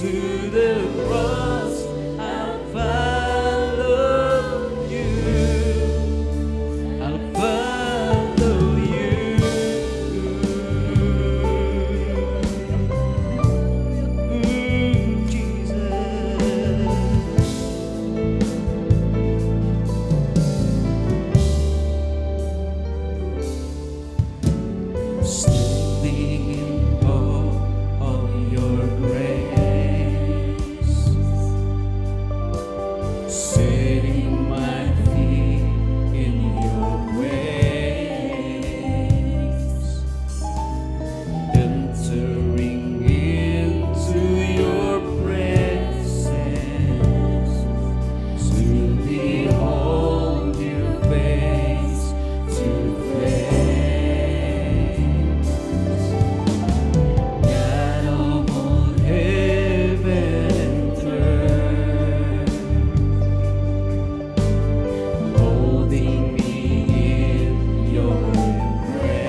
to the cross, I'll follow you. I'll follow you. Jesus. Standing in awe of your grace, setting my feet in your ways, entering into your presence, to behold you face to face. God of all heaven and earth, holding me in your embrace,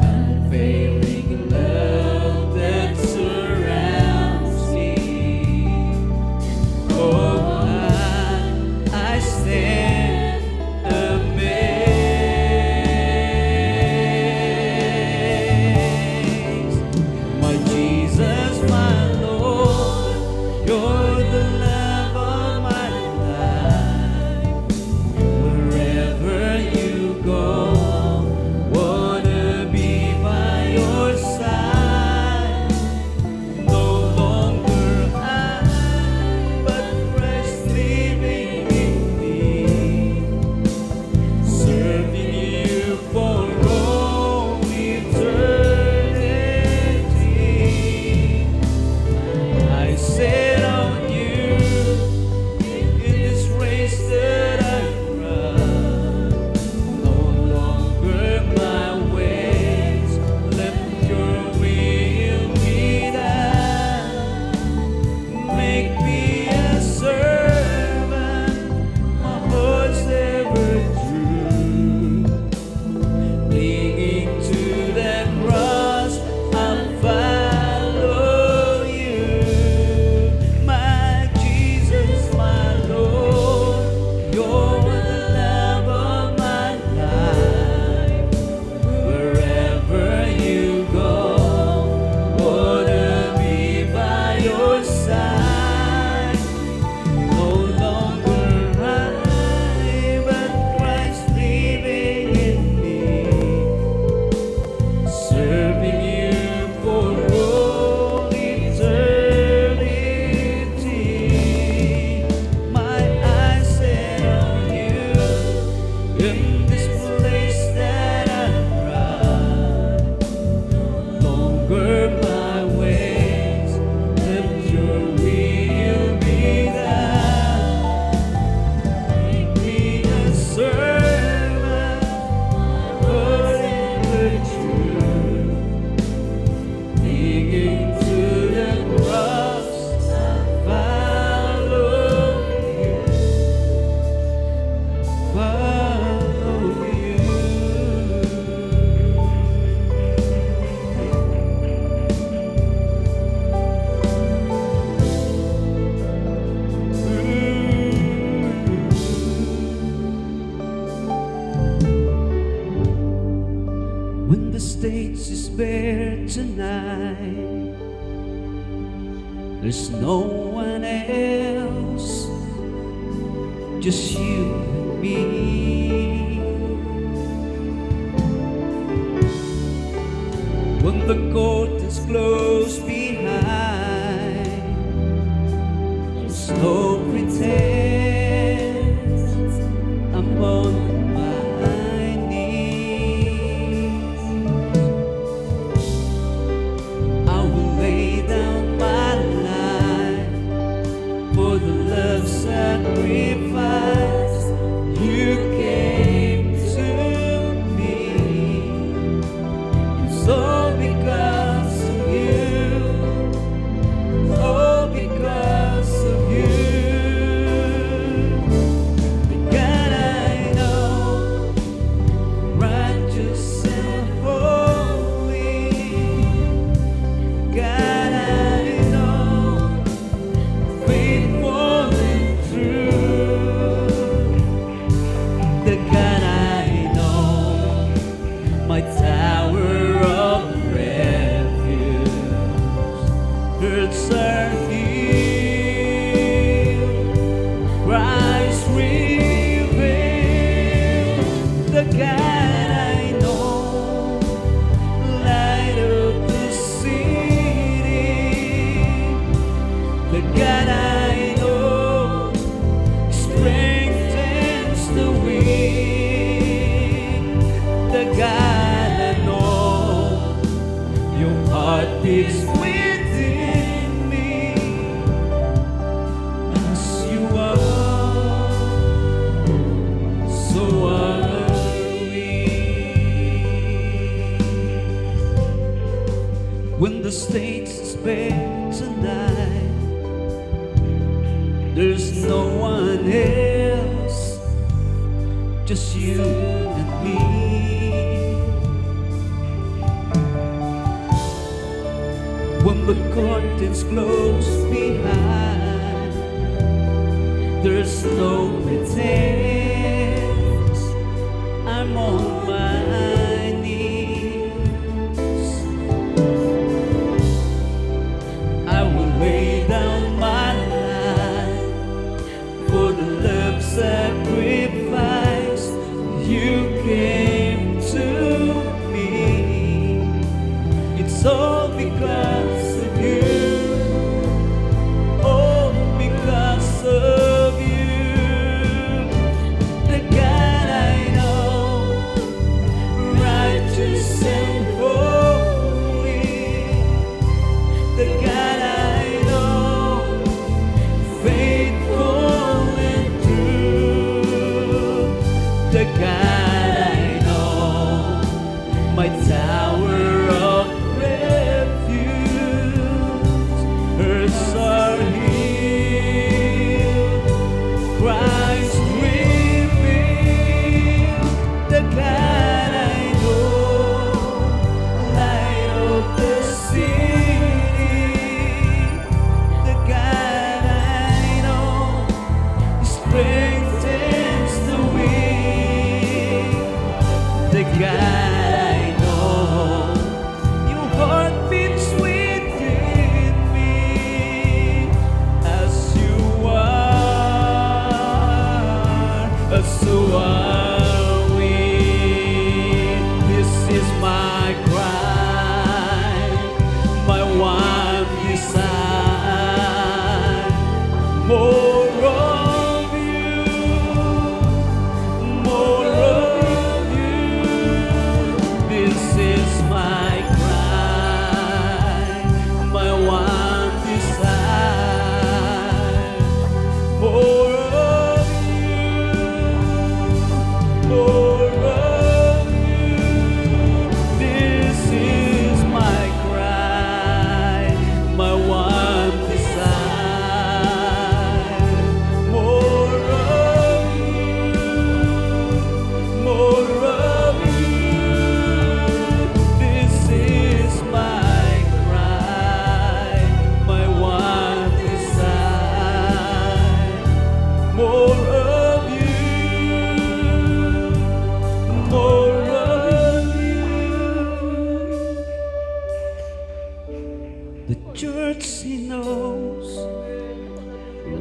unfailing love that surrounds me. Oh, I stand amazed. My Jesus, my Lord, you're the love of my life. Wherever you go, wanna be by your side. No longer I, but Christ living in me, serving you for all eternity. I set on you in this race that I run. No longer my ways, let your will be done. Make me a servant, my heart's ever true. Clinging to the cross, I'll follow you. My Jesus, my Lord, you're the love of my life. Wherever you go, wanna be by your side. No longer I, but Christ living in me, serving you for all eternity. My eyes set on you in this place that I run. No longer my ways, let your will be done. Make me a servant, forever true. Clinging to the cross, I follow you. Follow you. When the stage is bare tonight, there's no one else, just you and me. When the curtains close behind, there's no pretense, I'm on my knees. I will lay down my life for the love sacrifice. You came to me. It's all because of you. All because of you. God, I know the God I know, light of the city, the God I know, strengthens the weak, the God I know, your heart beats within me as you are, so are we. When the stage is bare tonight, there's no one else, just you and me. When the curtains close behind, there's no pretense, I'm on my knees. I will lay down my life for the love sacrifice. You came to me. It's all because of you, all because of you. The God I know, righteous and holy, the God I know, faithful and true, the God I know, my tower of refuge, hurts are healed, Christ revealed, the God I know, light of the city, the God I know, strengthens the weak, the God I know, your heart beats within me as you are, so are we. This is my cry, my one desire, more of you, more of you. This is my cry, my one desire, more of you, more of you. This is my cry, my one desire, more of you, more of you. This is my cry, my one desire, more of you, more of you. The church he knows,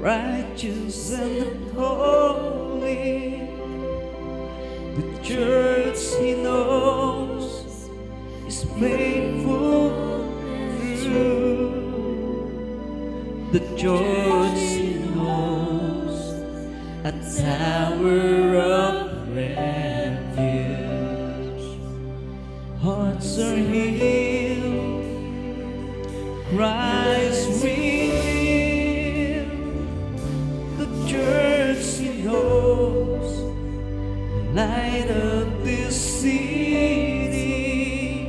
righteous and holy, the church he knows is faithful and true, the church he knows a tower of refuge, hearts are healed, Christ revealed, the church he knows, light of this city,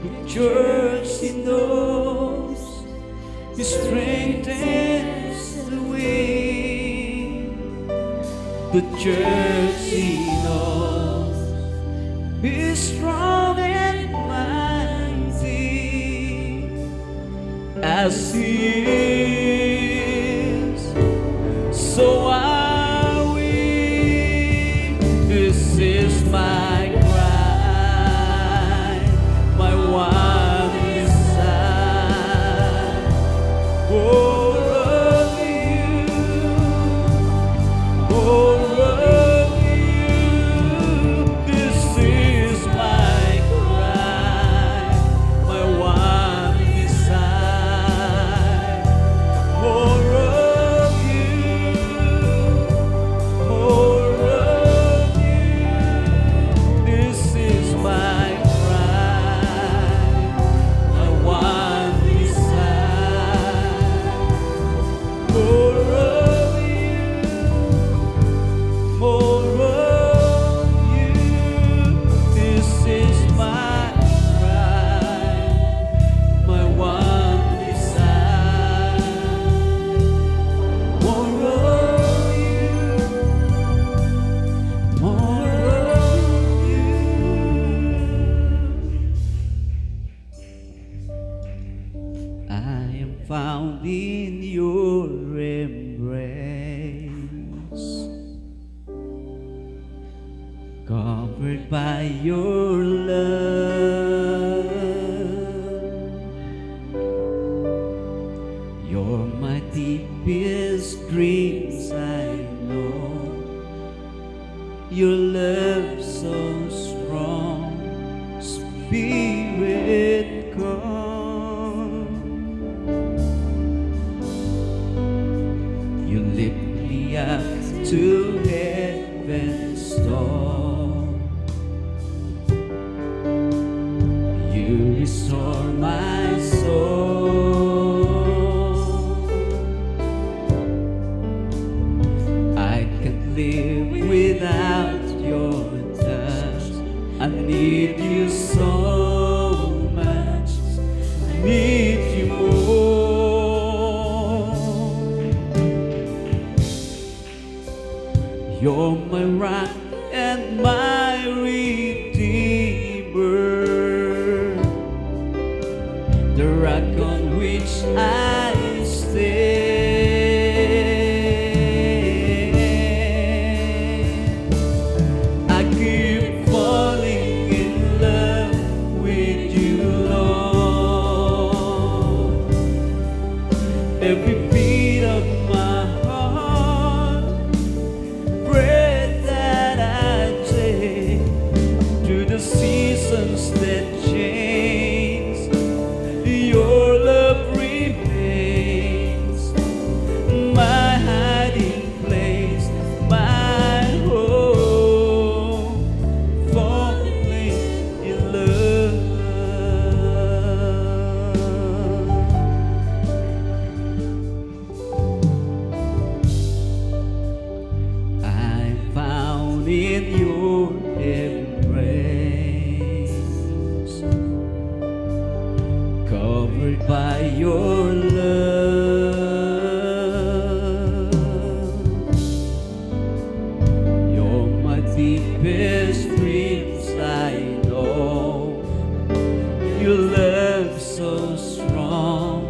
the church he knows, he strengthens the weak, the church he knows is strong and mighty as he is, so are we. This is my cry, my one desire, more of you, more of you. covered by your love. You're my deepest dreams, I know. Your love so strong, Spirit come. You lift me up to heaven's door. You restore my soul. I can't live without your touch. I need you so much. I need you more. You're my rock and my redeemer, the rock on which I stand. I keep falling in love with you, Lord. Every beat of my heart, breath that I take, through the seasons that change, your love remains my hiding place, my home, falling in love. I'm found in your embrace, covered by your love. You're my deepest dreams, I know. Your love so strong,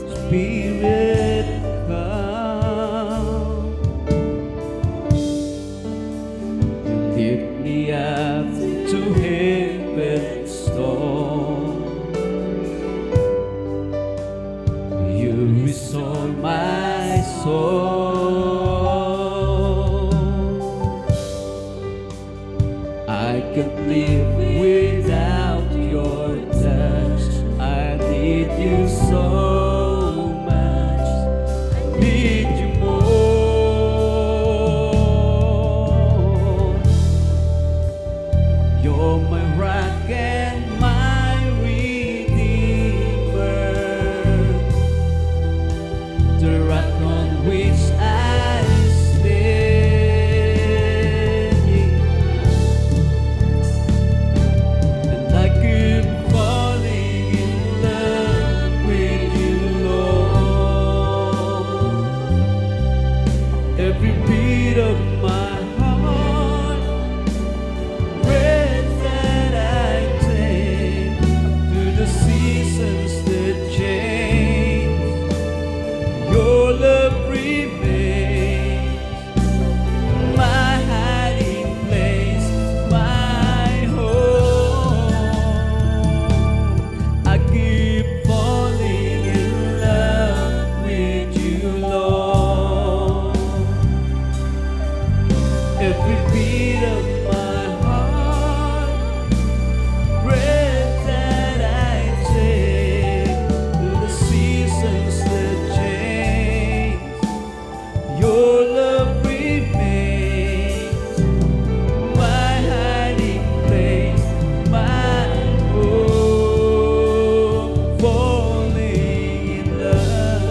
Spirit come. You lift me up to heaven's door. You restore my soul. I can't live without your touch. I need you so much. I need you more. You're my rock and my redeemer, the rock on which I stand. And I keep falling in love with you, Lord. Every beat of my heart, breath that I take, through the seasons that change, your love remains my hiding place, my home. I keep falling in love with you, Lord. Every beat of my heart, breath that I take, through the seasons that change, your love remains my hiding place, my home, falling in love.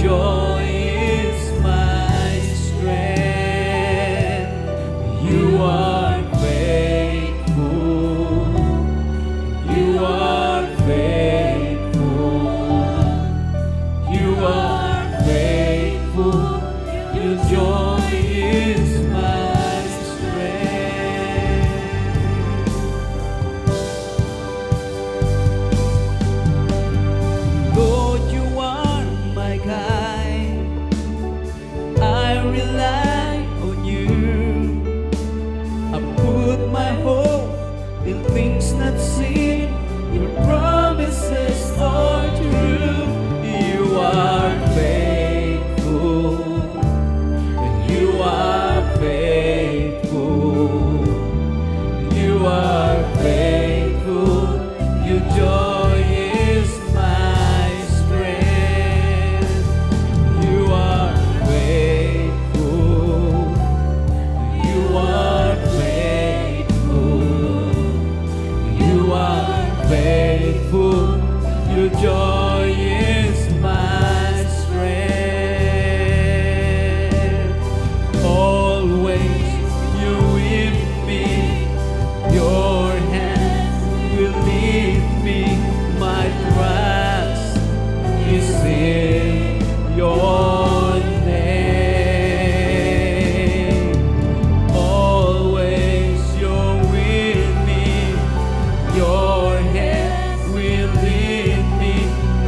joy is my strength. You are faithful. You are faithful. You are faithful. Your joy is my strength. Lord, you are my guide. I rely on you. I put my hope in things not seen. Your promises are true. You are faithful. You are faithful. You are faithful. Your joy is my strength. You are faithful. You are faithful. You are faithful. Your joy is my strength. Always you're with me. Your hands will lead me. My trust is in your name. Always you're with me. Your hand will lead me.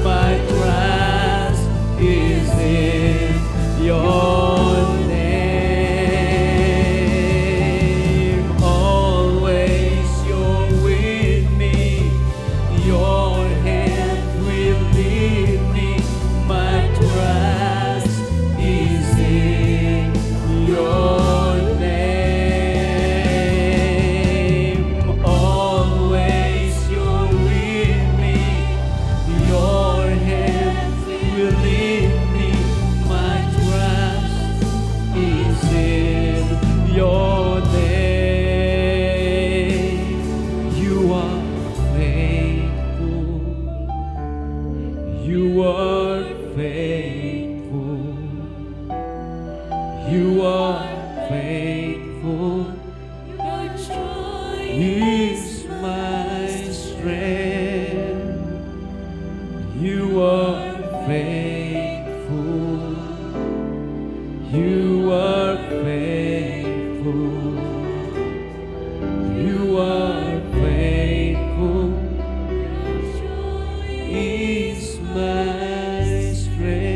My trust is in your name. Always you're with me. Your hand will lead me. My trust is in your name. Always you're with me. Your hand will lead me. My trust is in your name. You are faithful. You are faithful. You are faithful. Your joy Is my strength. You are faithful. You are faithful. You are faithful. Is my strength.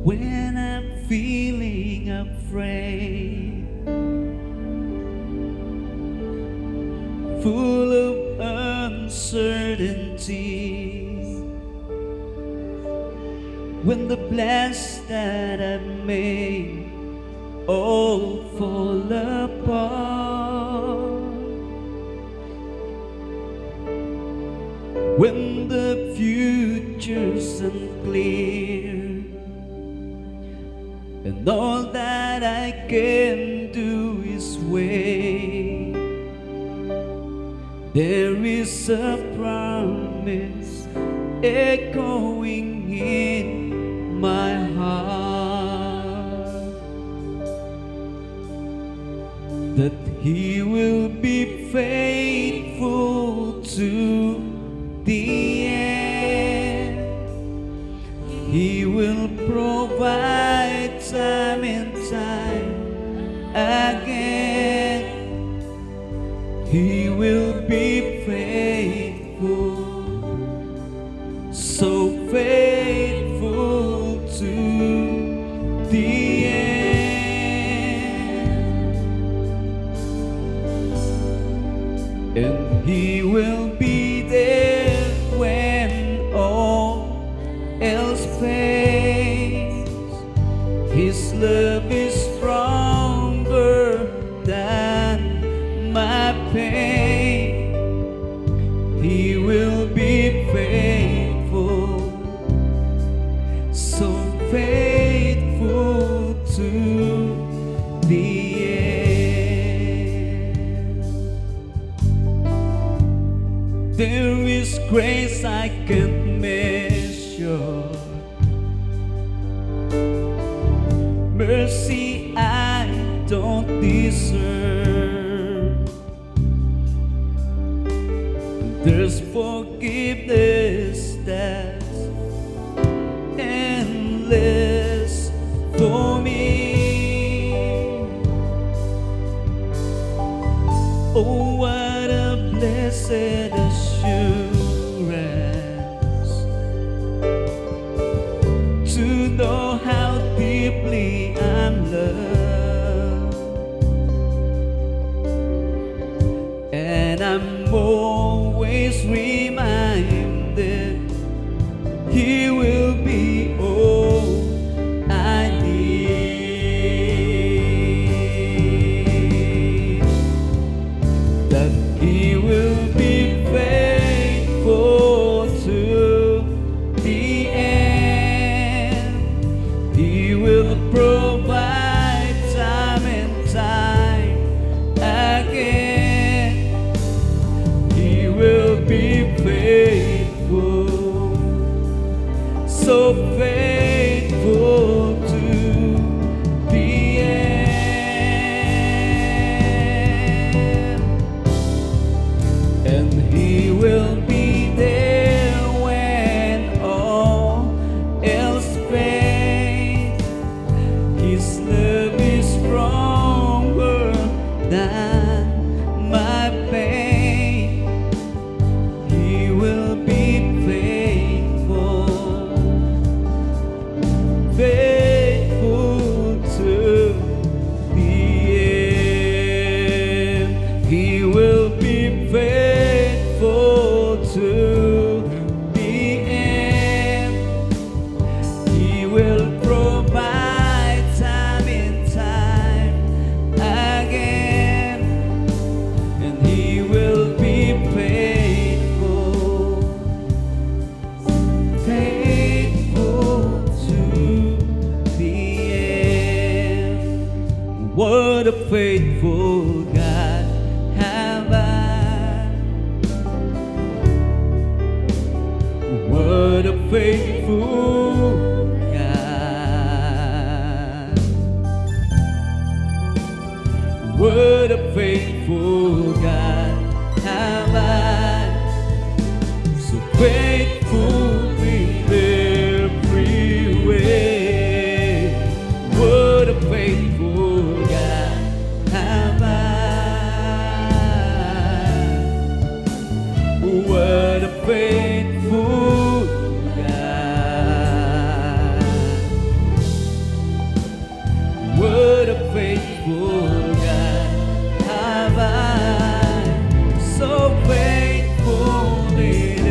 When I'm feeling afraid, full of uncertainty, when the plans that I've made all fall apart, when the future's unclear, and all that I can do is wait, there is a promise echoing in my heart that He will be faithful to the end. He will provide time and time again. He will be faithful, so faithful to the end. And He will be there when all else fades. His love is stronger than my pain. He will be faithful, so faithful to the end. There is grace I can't measure, mercy I don't deserve. There's forgiveness that's endless for me. Oh, what a blessed assurance to know how deeply I'm loved, and I'm always reminded He will be all I need, that He will be faithful to the end. He will provide time and time again. He will be faithful, so faithful to the end. And He will be there when all else fades. His love is stronger than my pain. He will be faithful, faithful to the end. He will be faithful to the end. He will provide time and time again, and He will be faithful, faithful to the end. What a faithful God have I. What a faithful God. What a faithful God have I. So faithful in every way. What a faithful God have I. What a faithful God. What a faithful God have I. So faithful in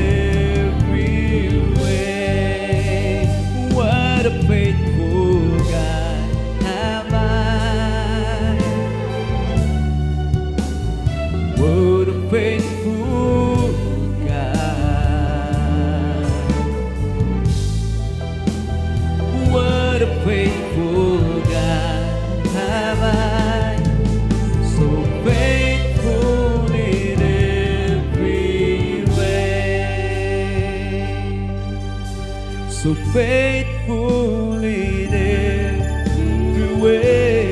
every way. What a faithful God have I. What a faithful God. What a faithful God have I. So faithful in every way. So faithful in every way.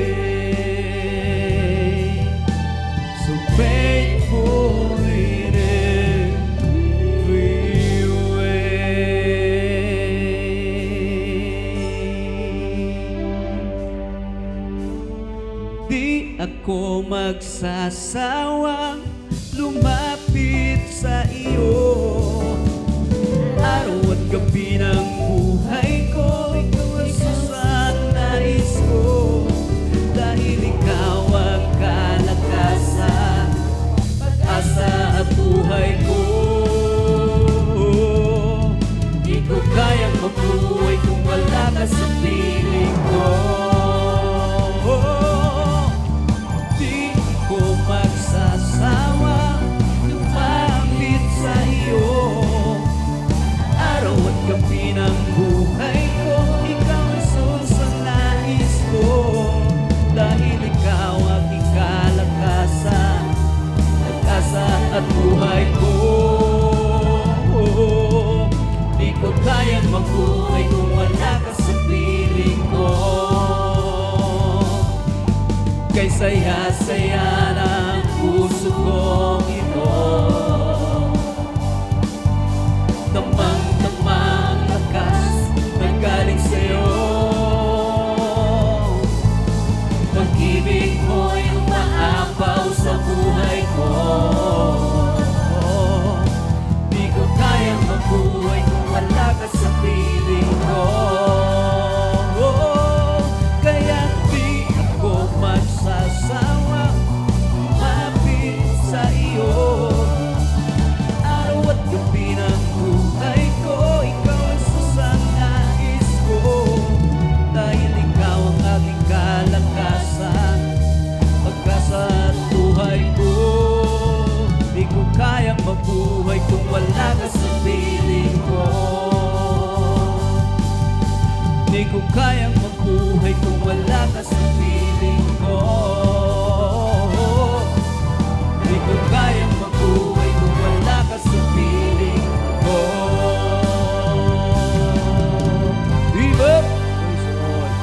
So faithful in every way. Di ako magsasawang lumapit sa iyo. Araw at gabi ng buhay ko, ikaw ang susat nais ko. Dahil ikaw ang kalakasan, pag-asa at buhay ko. Di ko kayang mabuhay kung wala ka sa piling ko. Di ko magsasawa lumapit sa iyo. Araw at gabi Kaya saya ng puso kong ito. Damang-damang lakas na galing sa'yo. Pag-ibig mo'y umaapaw sa buhay ko. Di ko kayang mabuhay kung wala ka sa piling ko. Kaya di ako magsasawa lumapit sa iyo. Araw at gabi ng buhay ko, ikaw ang sasanais ko. Dahil ikaw ang aking kalakasan, pag-asa at buhay ko. Di ko kayang mabuhay kung wala ka sa piling ko. Di ko kayang mabuhay